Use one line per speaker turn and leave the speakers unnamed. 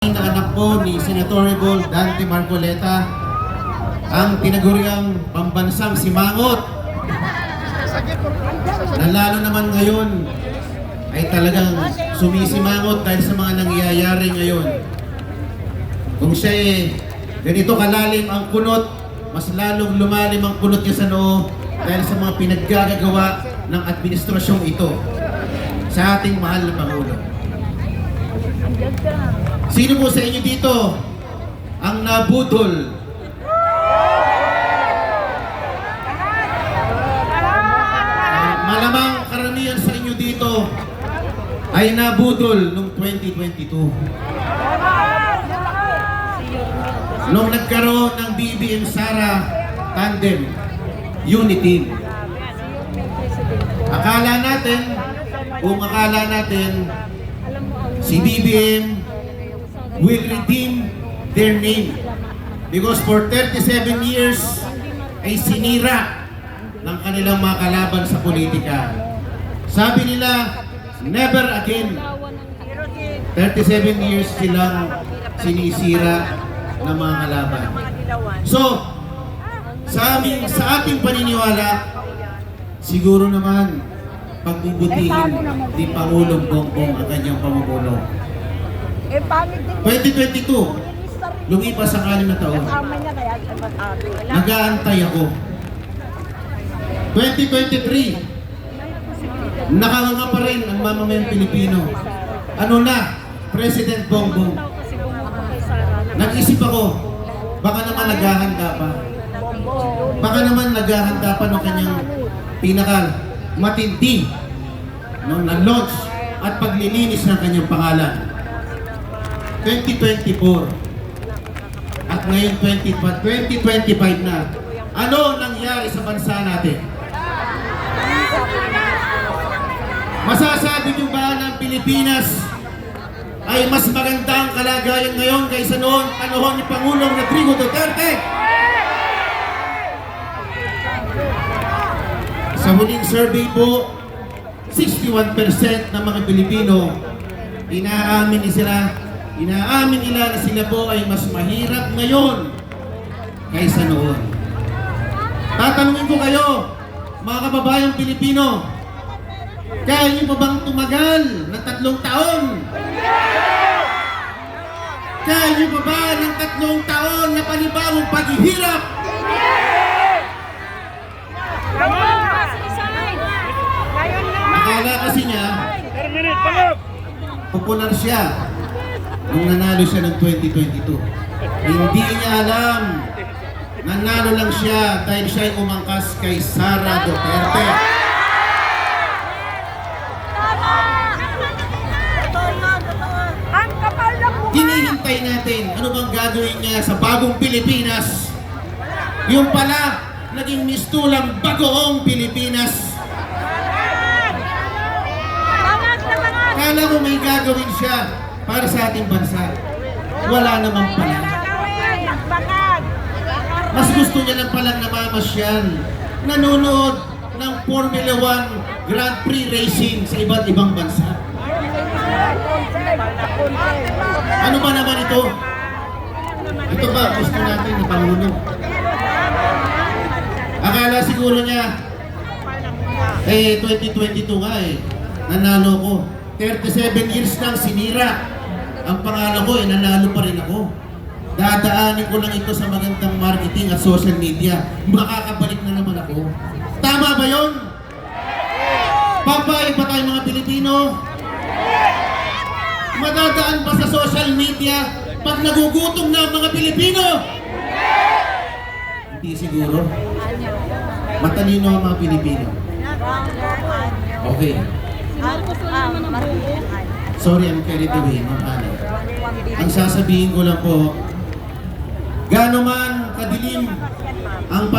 Na anak po ni Senatorable Dante Marcoleta, ang tinaguriang pambansang simangot, na lalo naman ngayon ay talagang sumisimangot dahil sa mga nangyayari ngayon. Kung siya ganito kalalim ang kunot, mas lalong lumalim ang kunot niya sa noo dahil sa mga pinaggagawa ng administrasyong ito sa ating mahal na Pangulo. Sino po sa inyo dito ang nabudol? Malamang karamihan sa inyo dito ay nabudol noong 2022. Nung nagkaroon ng BBM Sara Tandem Unity. Akala natin si BBM will redeem their name because for 37 years ay sinira ng kanilang mga kalaban sa politika. Sabi nila, never again. 37 years silang sinisira ng mga kalaban. So, sa ating paniniwala, siguro naman pagbubutihin ni Pangulong Bongbong ang kanyang pamumuno. 2022, lumipas ang 6 na taon. Nag-aantay ako. 2023, nakanganga pa rin ang mamamayang Pilipino. Ano na, President Bongbong? Nag-isip ako, baka naman naghahanda pa. Baka naman naghahanda pa ng kanyang pinakal matindi na launch at paglilinis ng kanyang pangalan. 2024 at ngayon 2025 na. Ano nangyari sa bansa natin? Masasabi niyo ba ng Pilipinas ay mas maganda ang kalagayan ngayon kaysa noon panahon ni Pangulong Rodrigo Duterte? Sa huling survey po, 61% ng mga Pilipino inaamin nila na sila po ay mas mahirap ngayon kaysa noon. Tatanungin ko kayo, mga kababayang Pilipino, kaya niyo pa bang tumagal ng 3 taon? Kaya niyo pa ba ng 3 taon na panibagong paghihirap? Akala kasi niya, popular siya nung nanalo siya ng 2022. Hindi niya alam, nanalo lang siya dahil siya ay umangkas kay Sara Duterte. Hinihintay natin ano bang gagawin niya sa bagong Pilipinas. Yung pala, naging mistulang bagoong Pilipinas. Kala mo may gagawin siya para sa ating bansa. Wala naman pala. Mas gusto niya lang palang namamasyal, nanonood ng Formula 1 Grand Prix racing sa iba't ibang bansa. Ano ba naman ito? Ito ba gusto natin na Pangulo? Akala siguro niya, 2022 nga nanalo ko. 37 years lang sinira ang pangalan ko, nanalo pa rin ako. Dadaanin ko lang ito sa magandang marketing at social media. Makakabalik na naman ako. Tama ba yun? Papayag ba tayo mga Pilipino? Madadaan pa sa social media pag nagugutom na ang mga Pilipino? Hindi siguro. Matalino ang mga Pilipino. Okay. Sorry, I'm carried away. Ang sasabihin ko lang po, gaano man kadilim ang